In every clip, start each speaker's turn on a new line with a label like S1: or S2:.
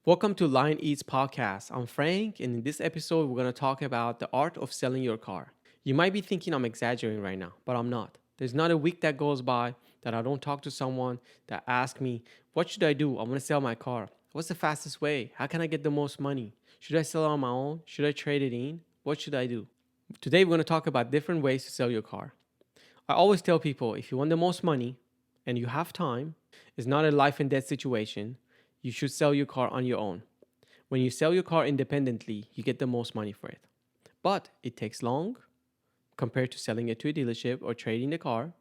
S1: Welcome to Lion Eats Podcast. I'm Frank, and in this episode, we're going to talk about the art of selling your car. You might be thinking I'm exaggerating right now, but I'm not. There's not a week that goes by that I don't talk to someone that asks me, what should I do? I want to sell my car. What's the fastest way? How can I get the most money? Should I sell it on my own? Should I trade it in? What should I do? Today, we're going to talk about different ways to sell your car. I always tell people if you want the most money and you have time, it's not a life and death situation, you should sell your car on your own. When you sell your car independently, you get the most money for it. But it takes long compared to selling it to a dealership or trading the car.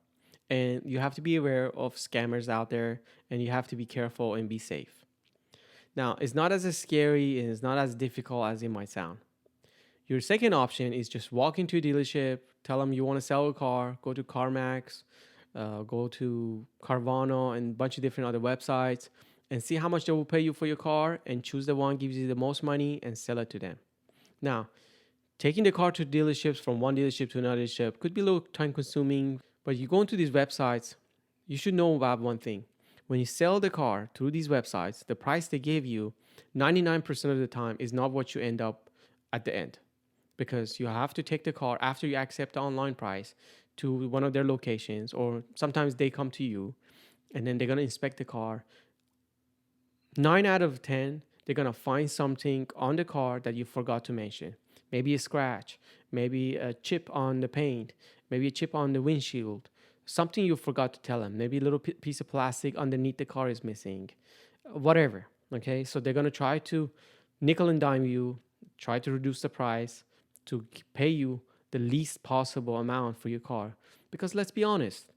S1: And you have to be aware of scammers out there and you have to be careful and be safe. Now, it's not as scary and it's not as difficult as it might sound. Your second option is just walk into a dealership, tell them you want to sell a car, go to CarMax, go to Carvana and a bunch of different other websites and see how much they will pay you for your car and choose the one gives you the most money and sell it to them. Now, taking the car to dealerships from one dealership to another dealership could be a little time consuming, but you go into these websites, you should know about one thing. When you sell the car through these websites, the price they give you 99% of the time is not what you end up at the end, because you have to take the car after you accept the online price to one of their locations, or sometimes they come to you and then they're going to inspect the car. 9 out of 10, they're going to find something on the car that you forgot to mention. Maybe a scratch, maybe a chip on the paint, maybe a chip on the windshield, something you forgot to tell them. Maybe a little piece of plastic underneath the car is missing, whatever. Okay, so they're going to try to nickel and dime you, try to reduce the price to pay you the least possible amount for your car. Because let's be honest,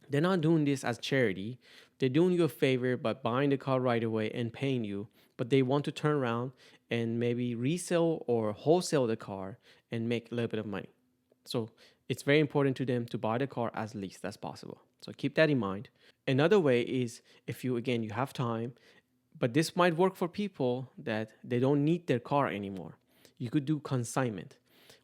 S1: they're not doing this as charity. They're doing you a favor by buying the car right away and paying you, but they want to turn around and maybe resell or wholesale the car and make a little bit of money. So it's very important to them to buy the car as least as possible. So keep that in mind. Another way is if you have time, but this might work for people that they don't need their car anymore. You could do consignment.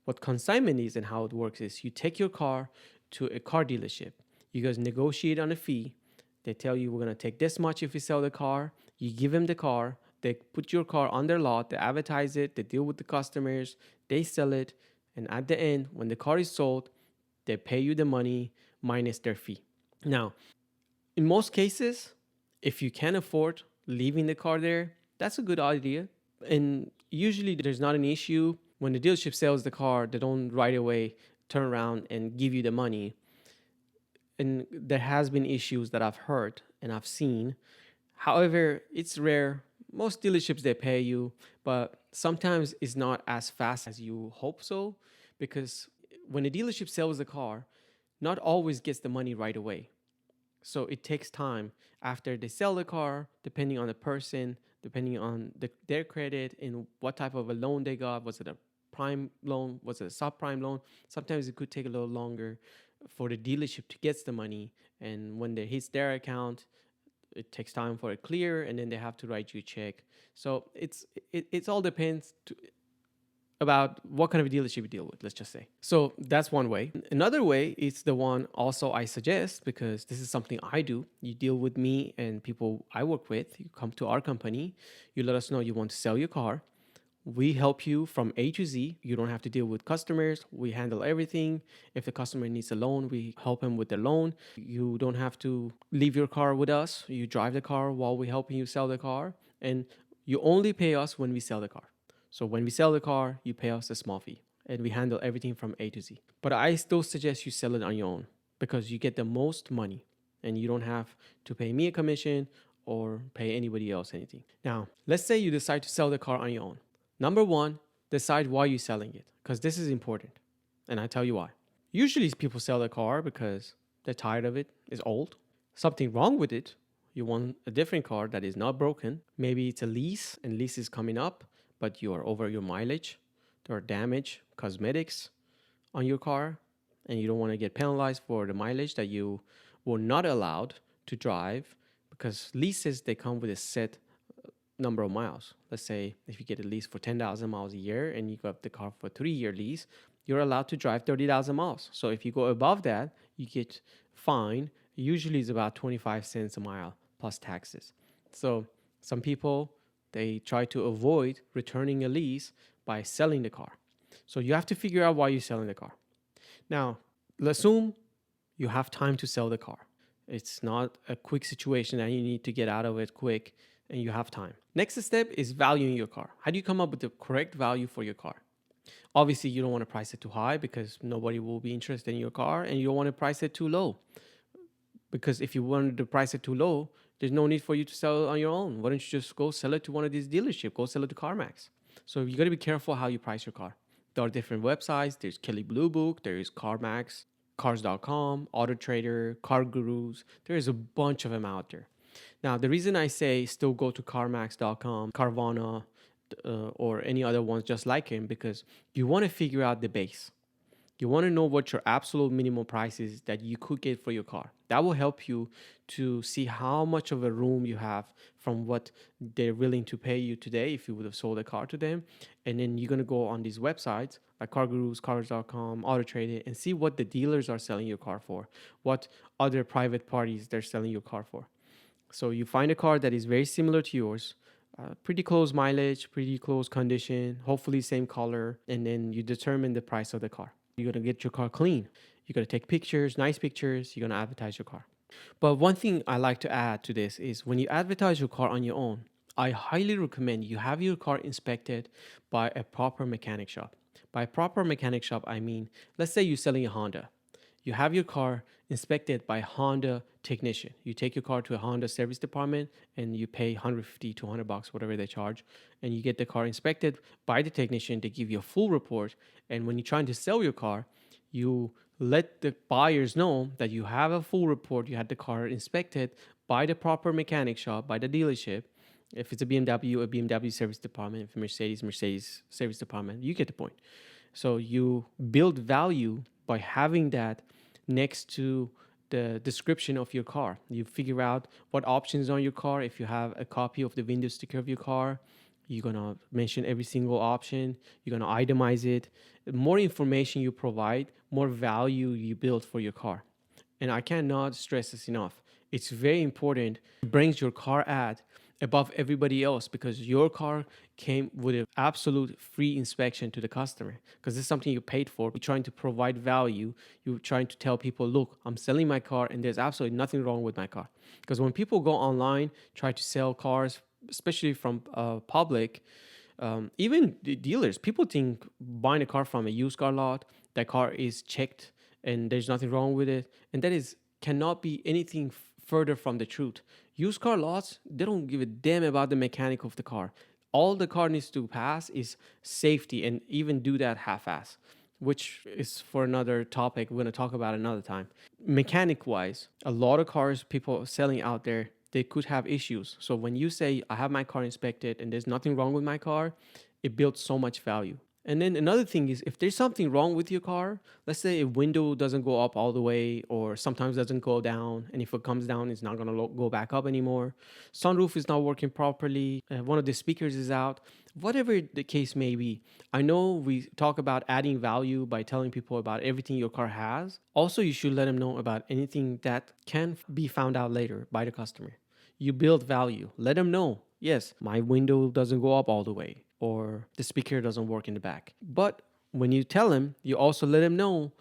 S1: What consignment is and how it works is you take your car to a car dealership. You guys negotiate on a fee. They tell you we're going to take this much if you sell the car. You give them the car. They put your car on their lot. They advertise it. They deal with the customers. They sell it. And at the end, when the car is sold, they pay you the money minus their fee. Now, in most cases, if you can afford leaving the car there, that's a good idea. And usually there's not an issue. When the dealership sells the car, they don't right away turn around and give you the money. And there has been issues that I've heard and I've seen. However, it's rare. Most dealerships, they pay you, but sometimes it's not as fast as you hope so, because when a dealership sells the car, not always gets the money right away. So it takes time after they sell the car, depending on the person, depending on their credit and what type of a loan they got. Was it a prime loan? Was it a subprime loan? Sometimes it could take a little longer for the dealership to get the money. And when it hits their account, it takes time for it clear, and then they have to write you a check. So it's all depends about what kind of a dealership you deal with, let's just say. So that's one way. Another way is the one also I suggest, because this is something I do. You deal with me and people I work with. You come to our company. You let us know you want to sell your car. We help you from A to Z. You don't have to deal with customers. We handle everything. If the customer needs a loan, we help them with the loan. You don't have to leave your car with us. You drive the car while we're helping you sell the car. And you only pay us when we sell the car. So when we sell the car, you pay us a small fee. And we handle everything from A to Z. But I still suggest you sell it on your own, because you get the most money and you don't have to pay me a commission or pay anybody else anything. Now, let's say you decide to sell the car on your own. Number one, decide why you're selling it, because this is important. And I tell you why. Usually people sell their car because they're tired of it, it's old, something wrong with it. You want a different car that is not broken. Maybe it's a lease and lease is coming up, but you are over your mileage. There are damage, cosmetics on your car, and you don't want to get penalized for the mileage that you were not allowed to drive, because leases, they come with a set number of miles. Let's say if you get a lease for 10,000 miles a year and you got the car for a 3-year lease, you're allowed to drive 30,000 miles. So if you go above that, you get fined. Usually it's about 25 cents a mile plus taxes. So some people They try to avoid returning a lease by selling the car. So you have to figure out why you're selling the car. Now, let's assume you have time to sell the car. It's not a quick situation that you need to get out of it quick, and you have time. Next step is valuing your car. How do you come up with the correct value for your car? Obviously, you don't want to price it too high because nobody will be interested in your car, and you don't want to price it too low because if you wanted to price it too low, there's no need for you to sell it on your own. Why don't you just go sell it to one of these dealerships? Go sell it to CarMax. So you got to be careful how you price your car. There are different websites. There's Kelly Blue Book. There is CarMax, Cars.com, Auto Trader, Car Gurus. There is a bunch of them out there. Now, the reason I say still go to CarMax.com, Carvana, or any other ones just like him, because you want to figure out the base. You want to know what your absolute minimum price is that you could get for your car. That will help you to see how much of a room you have from what they're willing to pay you today if you would have sold a car to them. And then you're going to go on these websites like Car Gurus, Cars.com, Auto Trader, and see what the dealers are selling your car for, what other private parties they're selling your car for. So you find a car that is very similar to yours, pretty close mileage, pretty close condition, hopefully same color, and then you determine the price of the car. You're going to get your car clean. You're going to take pictures, nice pictures. You're going to advertise your car. But one thing I like to add to this is when you advertise your car on your own, I highly recommend you have your car inspected by a proper mechanic shop. By a proper mechanic shop, I mean, let's say you're selling a Honda. You have your car inspected by a Honda technician. You take your car to a Honda service department and you pay 150 to 200 bucks, whatever they charge, and you get the car inspected by the technician. They give you a full report, and when you're trying to sell your car, you let the buyers know that you have a full report. You had the car inspected by the proper mechanic shop, by the dealership. If it's a BMW service department. If Mercedes service department. You get the point. So you build value by having that next to the description of your car. You figure out what options are on your car. If you have a copy of the window sticker of your car, you're going to mention every single option. You're going to itemize it. The more information you provide, more value you build for your car. And I cannot stress this enough. It's very important. It brings your car ad above everybody else because your car came with an absolute free inspection to the customer because this is something you paid for. You're trying to provide value. You're trying to tell people, look, I'm selling my car and there's absolutely nothing wrong with my car. Because when people go online, try to sell cars, especially from public, even the dealers, people think buying a car from a used car lot, that car is checked and there's nothing wrong with it. And that is cannot be anything further from the truth. Used car lots, they don't give a damn about the mechanic of the car. All the car needs to pass is safety, and even do that half-ass, which is for another topic we're going to talk about another time. Mechanic wise, a lot of cars people selling out there, they could have issues. So when you say I have my car inspected and there's nothing wrong with my car, it builds so much value. And then another thing is if there's something wrong with your car, let's say a window doesn't go up all the way or sometimes doesn't go down. And if it comes down, it's not going to go back up anymore. Sunroof is not working properly. One of the speakers is out. Whatever the case may be, I know we talk about adding value by telling people about everything your car has. Also, you should let them know about anything that can be found out later by the customer. You build value. Let them know, yes, my window doesn't go up all the way, or the speaker doesn't work in the back. But when you tell him, you also let him know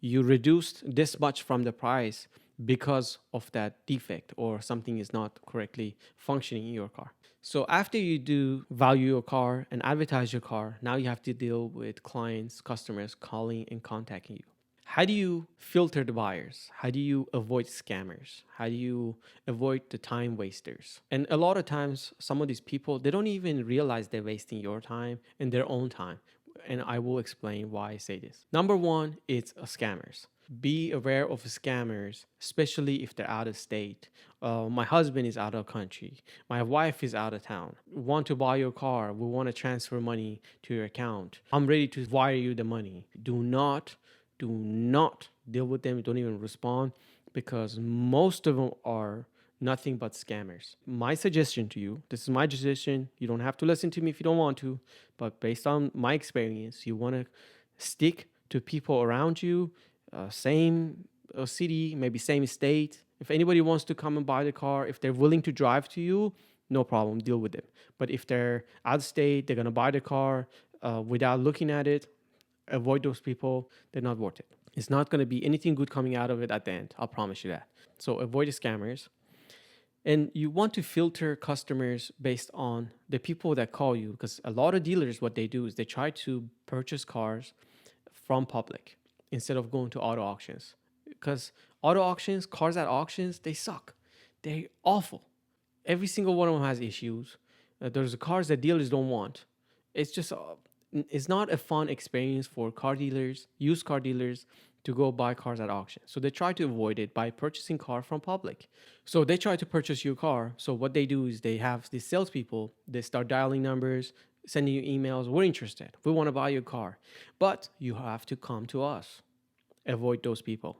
S1: you reduced this much from the price because of that defect or something is not correctly functioning in your car. So after you do value your car and advertise your car, now you have to deal with clients, customers calling and contacting you. How do you filter the buyers? How do you avoid scammers? How do you avoid the time wasters? And a lot of times, some of these people, they don't even realize they're wasting your time and their own time. And I will explain why I say this. Number one, it's scammers. Be aware of scammers, especially if they're out of state. My husband is out of country. My wife is out of town. We want to buy your car. We want to transfer money to your account. I'm ready to wire you the money. Do not deal with them. Don't even respond because most of them are nothing but scammers. My suggestion to you, this is my suggestion. You don't have to listen to me if you don't want to, but based on my experience, you want to stick to people around you, same city, maybe same state. If anybody wants to come and buy the car, if they're willing to drive to you, no problem, deal with them. But if they're out of state, they're gonna buy the car without looking at it, avoid those people. They're not worth it. It's not gonna be anything good coming out of it at the end. I'll promise you that. So avoid the scammers. And you want to filter customers based on the people that call you, because a lot of dealers, what they do is they try to purchase cars from public instead of going to auto auctions. Because auto auctions, cars at auctions, they suck. They're awful. Every single one of them has issues. There's cars that dealers don't want. It's just, it's not a fun experience for car dealers, used car dealers, to go buy cars at auction. So they try to avoid it by purchasing car from public. So they try to purchase your car. So what they do is they have these salespeople. They start dialing numbers, sending you emails. We're interested. We want to buy your car, but you have to come to us. Avoid those people.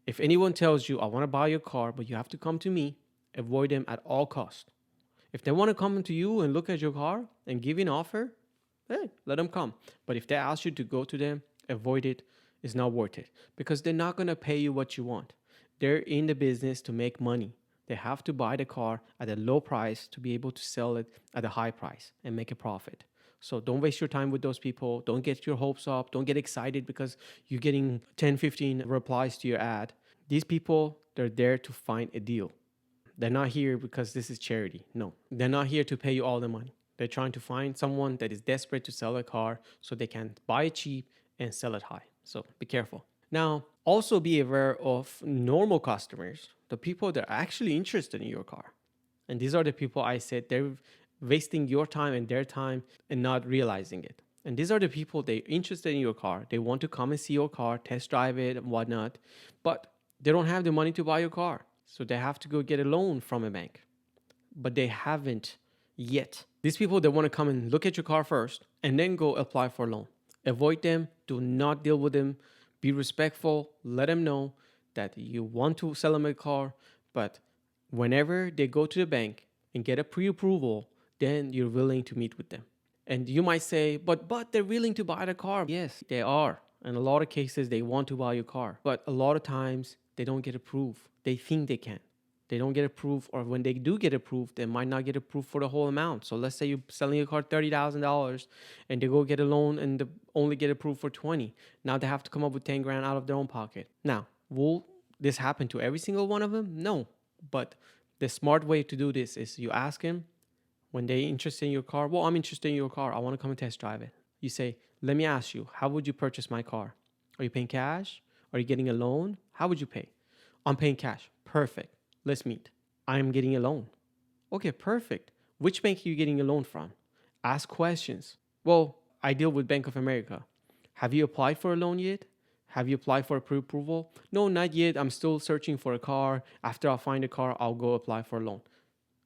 S1: If anyone tells you, I want to buy your car, but you have to come to me, avoid them at all costs. If they want to come to you and look at your car and give you an offer, hey, let them come. But if they ask you to go to them, avoid it. It's not worth it, because they're not going to pay you what you want. They're in the business to make money. They have to buy the car at a low price to be able to sell it at a high price and make a profit. So don't waste your time with those people. Don't get your hopes up. Don't get excited because you're getting 10, 15 replies to your ad. These people, they're there to find a deal. They're not here because this is charity. No, they're not here to pay you all the money. They're trying to find someone that is desperate to sell a car so they can buy it cheap and sell it high. So be careful. Now, also be aware of normal customers, the people that are actually interested in your car. And these are the people I said they're wasting your time and their time and not realizing it. And these are the people they're interested in your car. They want to come and see your car, test drive it and whatnot, but they don't have the money to buy your car. So they have to go get a loan from a bank. But they haven't yet. These people, they want to come and look at your car first and then go apply for a loan. Avoid them. Do not deal with them. Be respectful. Let them know that you want to sell them a car. But whenever they go to the bank and get a pre-approval, then you're willing to meet with them. And you might say, but they're willing to buy the car. Yes, they are. In a lot of cases, they want to buy your car. But a lot of times, they don't get approved. They think they can. They don't get approved, or when they do get approved, they might not get approved for the whole amount. So let's say you're selling a car $30,000 and they go get a loan and they only get approved for 20. Now they have to come up with 10 grand out of their own pocket. Now, will this happen to every single one of them? No. But the smart way to do this is you ask him when they're interested in your car. Well, I'm interested in your car. I want to come and test drive it. You say, let me ask you, how would you purchase my car? Are you paying cash? Are you getting a loan? How would you pay? I'm paying cash. Perfect. Let's meet. I'm getting a loan. Okay, perfect. Which bank are you getting a loan from? Ask questions. Well, I deal with Bank of America. Have you applied for a loan yet? Have you applied for a pre-approval? No, not yet. I'm still searching for a car. After I find a car, I'll go apply for a loan.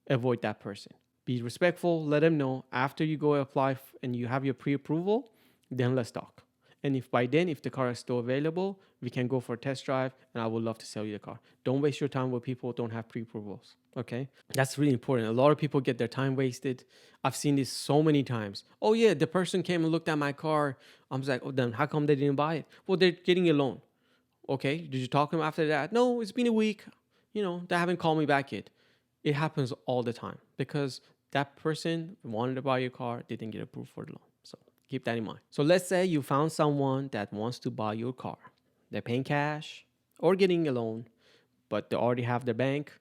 S1: Avoid that person. Be respectful. Let them know after you go apply and you have your pre-approval, then let's talk. And if by then, if the car is still available, we can go for a test drive and I would love to sell you the car. Don't waste your time with people who don't have pre-approvals, okay? That's really important. A lot of people get their time wasted. I've seen this so many times. Oh yeah, the person came and looked at my car. I'm just like, oh, then how come they didn't buy it? Well, they're getting a loan. Okay, did you talk to them after that? No, it's been a week. They haven't called me back yet. It happens all the time because that person wanted to buy your car, they didn't get approved for the loan. So keep that in mind. So let's say you found someone that wants to buy your car. They're paying cash or getting a loan, but they already have their bank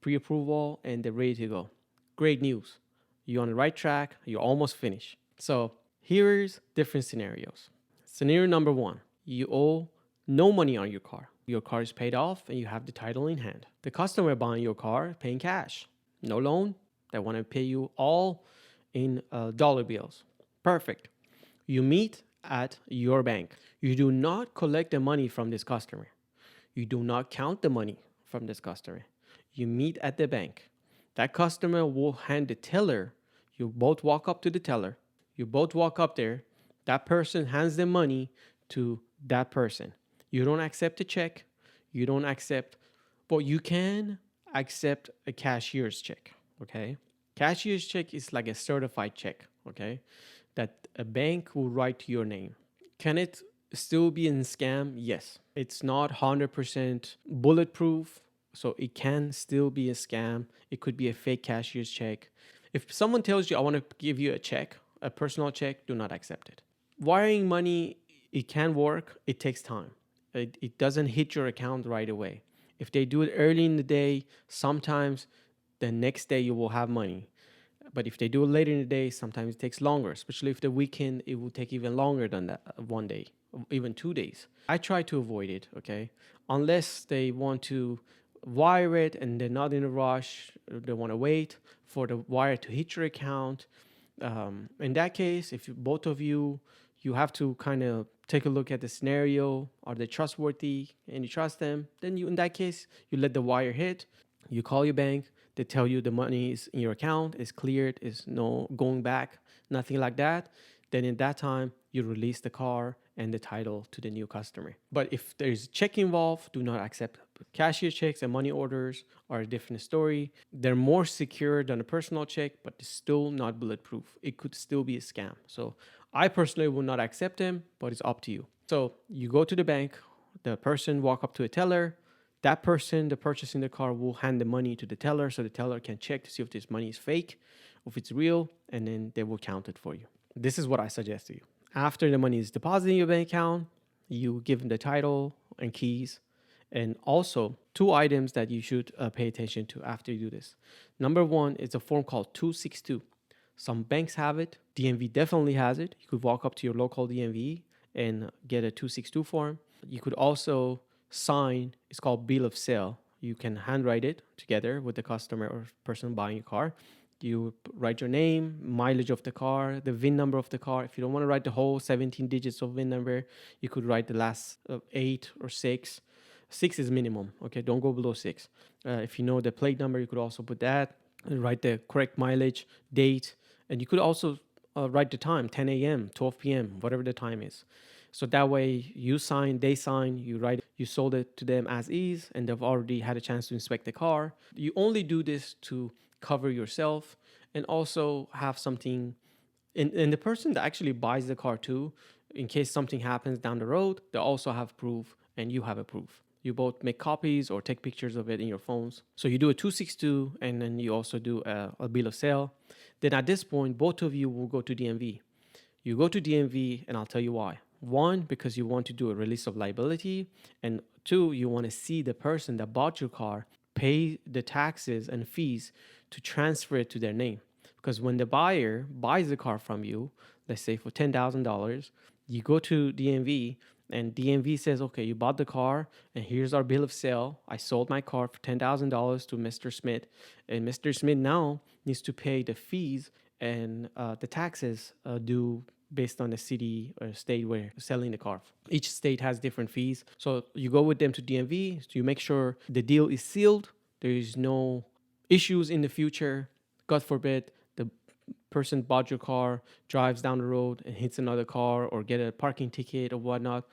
S1: pre-approval and they're ready to go. Great news. You're on the right track. You're almost finished. So here's different scenarios. Scenario number one, you owe no money on your car. Your car is paid off and you have the title in hand. The customer buying your car paying cash. No loan. They want to pay you all in dollar bills. Perfect. You meet at your bank. You do not collect the money from this customer. You do not count the money from this customer. You meet at the bank. That customer will hand the teller. You both walk up to the teller. You both walk up there. That person hands the money to that person. You don't accept a check. You don't accept, but you can accept a cashier's check, okay? Cashier's check is like a certified check, okay? That a bank will write to your name. Can it still be a scam? Yes. It's not 100% bulletproof. So it can still be a scam. It could be a fake cashier's check. If someone tells you, I want to give you a check, a personal check, do not accept it. Wiring money, it can work. It takes time. It doesn't hit your account right away. If they do it early in the day, sometimes the next day you will have money. But if they do it later in the day, sometimes it takes longer, especially if the weekend, it will take even longer than that, one day, even 2 days. I try to avoid it, okay? Unless they want to wire it and they're not in a rush, they want to wait for the wire to hit your account. In that case, if both of you, you have to kind of take a look at the scenario. Are they trustworthy and you trust them? Then you, in that case, you let the wire hit. You call your bank. They tell you the money is in your account, is cleared, is no going back, nothing like that. Then in that time, you release the car and the title to the new customer. But if there's a check involved, do not accept cashier checks, and money orders are a different story. They're more secure than a personal check, but it's still not bulletproof. It could still be a scam. So I personally will not accept them, but it's up to you. So you go to the bank, the person walk up to a teller. That person, the purchasing the car, will hand the money to the teller so the teller can check to see if this money is fake, if it's real, and then they will count it for you. This is what I suggest to you. After the money is deposited in your bank account, you give them the title and keys. And also, two items that you should pay attention to after you do this. Number one is a form called 262. Some banks have it. DMV definitely has it. You could walk up to your local DMV and get a 262 form. You could also sign, it's called bill of sale. You can handwrite it together with the customer or person buying your car. You write your name, mileage of the car, the VIN number of the car. If you don't want to write the whole 17 digits of VIN number, you could write the last 8 or 6. 6 is minimum, okay? Don't go below 6. If you know the plate number, you could also put that and write the correct mileage, date, and you could also write the time, 10 a.m., 12 p.m., whatever the time is. So that way you sign, they sign, you write, you sold it to them as is, and they've already had a chance to inspect the car. You only do this to cover yourself and also have something. And the person that actually buys the car too, in case something happens down the road, they also have proof and you have a proof. You both make copies or take pictures of it in your phones. So you do a 262 and then you also do a bill of sale. Then at this point, both of you will go to DMV. You go to DMV and I'll tell you why. One, because you want to do a release of liability. And two, you want to see the person that bought your car pay the taxes and fees to transfer it to their name. Because when the buyer buys the car from you, let's say for $10,000, you go to DMV and DMV says, okay, you bought the car and here's our bill of sale. I sold my car for $10,000 to Mr. Smith. And Mr. Smith now needs to pay the fees and the taxes due based on the city or state where you're selling the car. Each state has different fees. So you go with them to DMV, so you make sure the deal is sealed. There is no issues in the future. God forbid the person bought your car, drives down the road and hits another car or get a parking ticket or whatnot.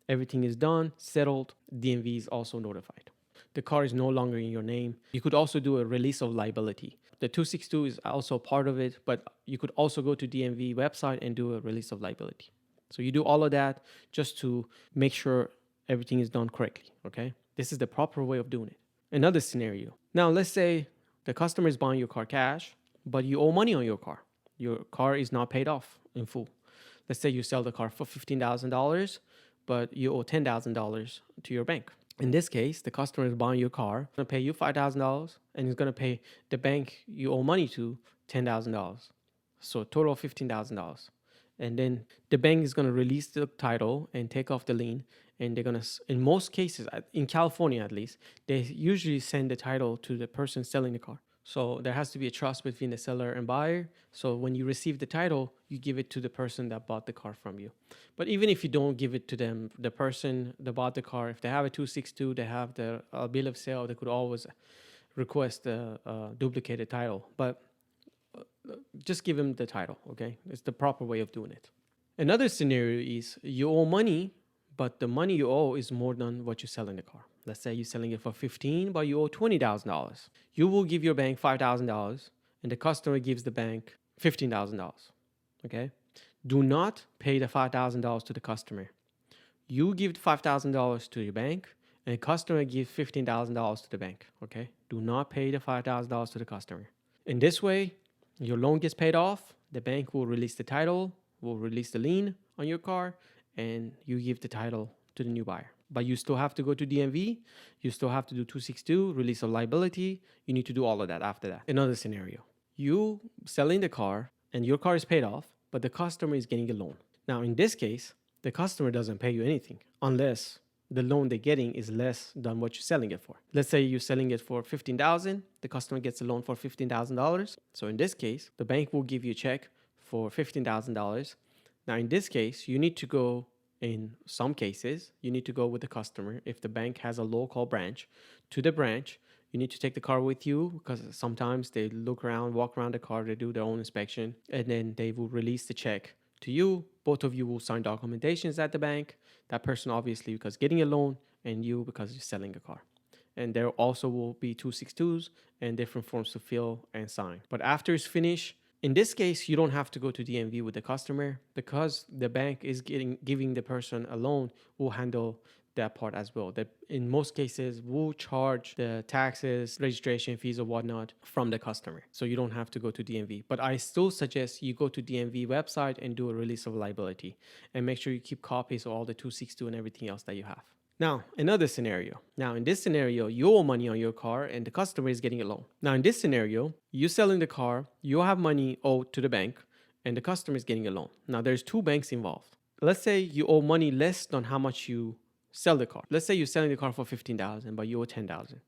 S1: Everything is done, settled. DMV is also notified. The car is no longer in your name. You could also do a release of liability. The 262 is also part of it, but you could also go to DMV website and do a release of liability. So you do all of that just to make sure everything is done correctly, okay? This is the proper way of doing it. Another scenario. Now, let's say the customer is buying your car cash, but you owe money on your car. Your car is not paid off in full. Let's say you sell the car for $15,000, but you owe $10,000 to your bank. In this case, the customer is buying your car, going to pay you $5,000, and he's going to pay the bank you owe money to $10,000. So total of $15,000. And then the bank is going to release the title and take off the lien. And they're going to, in most cases, in California at least, they usually send the title to the person selling the car. So there has to be a trust between the seller and buyer. So when you receive the title, you give it to the person that bought the car from you. But even if you don't give it to them, the person that bought the car, if they have a 262, they have the bill of sale, they could always request a duplicated title. But just give them the title, okay? It's the proper way of doing it. Another scenario is you owe money, but the money you owe is more than what you sell in the car. Let's say you're selling it for $15,000, but you owe $20,000. You will give your bank $5,000, and the customer gives the bank $15,000. Okay? Do not pay the $5,000 to the customer. You give $5,000 to your bank, and a customer gives $15,000 to the bank. Okay, do not pay the $5,000 to the customer. In this way, your loan gets paid off. The bank will release the title, will release the lien on your car, and you give the title to the new buyer. But you still have to go to DMV. You still have to do 262, release of liability. You need to do all of that after that. Another scenario, you selling the car and your car is paid off, but the customer is getting a loan. Now, in this case, the customer doesn't pay you anything unless the loan they're getting is less than what you're selling it for. Let's say you're selling it for $15,000, the customer gets a loan for $15,000. So in this case, the bank will give you a check for $15,000. Now, in this case, you need to go, in some cases, you need to go with the customer. If the bank has a local branch, to the branch, you need to take the car with you, because sometimes they look around, walk around the car, they do their own inspection, and then they will release the check to you. Both of you will sign documentations at the bank. That person obviously because getting a loan, and you because you're selling a car. And there also will be 262s and different forms to fill and sign. But after it's finished, in this case, you don't have to go to DMV with the customer, because the bank is giving the person a loan. Will handle that part as well. That in most cases will charge the taxes, registration fees or whatnot from the customer. So you don't have to go to DMV. But I still suggest you go to DMV website and do a release of liability, and make sure you keep copies of all the 262 and everything else that you have. Now, another scenario. Now, in this scenario, you owe money on your car and the customer is getting a loan. Now, in this scenario, you selling the car, you have money owed to the bank, and the customer is getting a loan. Now, there's two banks involved. Let's say you owe money less than how much you sell the car. Let's say you're selling the car for $15,000, but you owe $10,000,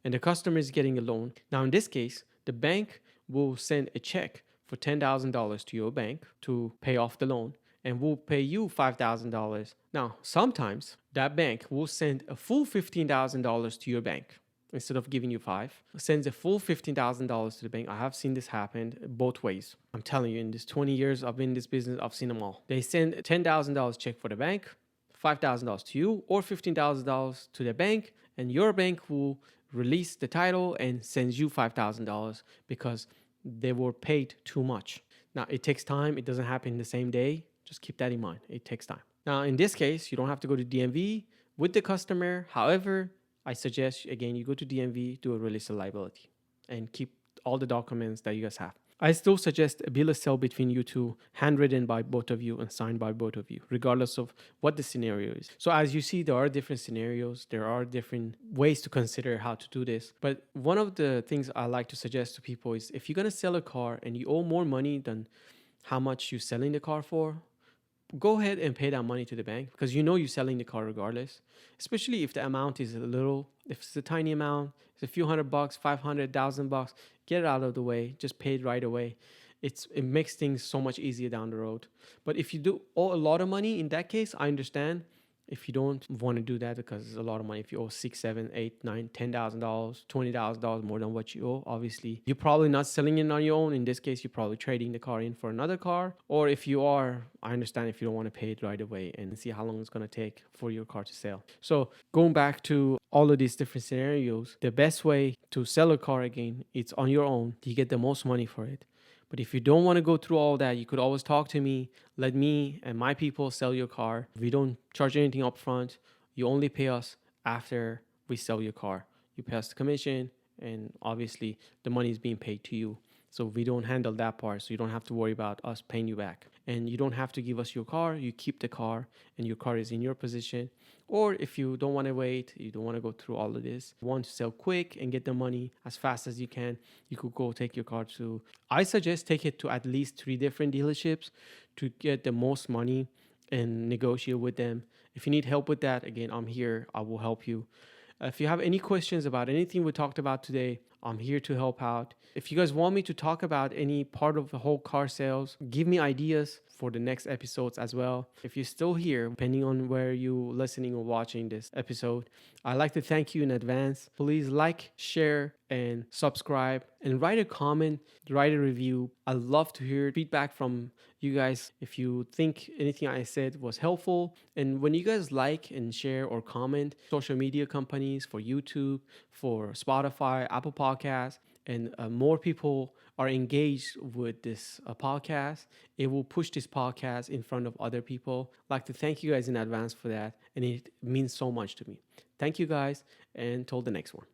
S1: and the customer is getting a loan. Now, in this case, the bank will send a check for $10,000 to your bank to pay off the loan, and will pay you $5,000. Now, sometimes that bank will send a full $15,000 to your bank instead of giving you five. Sends a full $15,000 to the bank. I have seen this happen both ways. I'm telling you, in this 20 years I've been in this business, I've seen them all. They send a $10,000 check for the bank, $5,000 to you, or $15,000 to the bank, and your bank will release the title and sends you $5,000 because they were paid too much. Now, it takes time. It doesn't happen the same day. Just keep that in mind. It takes time. Now, in this case, you don't have to go to DMV with the customer. However, I suggest, again, you go to DMV, do a release of liability, and keep all the documents that you guys have. I still suggest a bill of sale between you two, handwritten by both of you and signed by both of you, regardless of what the scenario is. So as you see, there are different scenarios. There are different ways to consider how to do this. But one of the things I like to suggest to people is, if you're going to sell a car and you owe more money than how much you're selling the car for, go ahead and pay that money to the bank, because you know you're selling the car regardless, especially if the amount is a little, if it's a tiny amount, it's a few $100, 500, $1,000, get it out of the way, just pay it right away. It makes things so much easier down the road. But if you do owe a lot of money, in that case, I understand. If you don't want to do that, because it's a lot of money, if you owe $6, $7, $8, $9, $10,000, $20,000 more than what you owe, obviously you're probably not selling it on your own. In this case, you're probably trading the car in for another car. Or if you are, I understand if you don't want to pay it right away and see how long it's going to take for your car to sell. So going back to all of these different scenarios, the best way to sell a car, again, it's on your own. You get the most money for it. But if you don't want to go through all that, you could always talk to me. Let me and my people sell your car. We don't charge anything up front. You only pay us after we sell your car. You pay us the commission, and obviously the money is being paid to you. So we don't handle that part, so you don't have to worry about us paying you back. And you don't have to give us your car. You keep the car, and your car is in your possession. Or if you don't want to wait, you don't want to go through all of this, you want to sell quick and get the money as fast as you can, you could go take your car to, I suggest take it to at least 3 different dealerships to get the most money and negotiate with them. If you need help with that, again, I'm here. I will help you. If you have any questions about anything we talked about today, I'm here to help out. If you guys want me to talk about any part of the whole car sales, give me ideas for the next episodes as well. If you're still here, depending on where you're listening or watching this episode, I'd like to thank you in advance. Please like, share, and subscribe, and write a comment, write a review. I'd love to hear feedback from you guys if you think anything I said was helpful. And when you guys like and share or comment, social media companies for YouTube, for Spotify, Apple Podcasts, and more people are engaged with this podcast, it will push this podcast in front of other people. I'd like to thank you guys in advance for that, and it means so much to me. Thank you guys, and till the next one.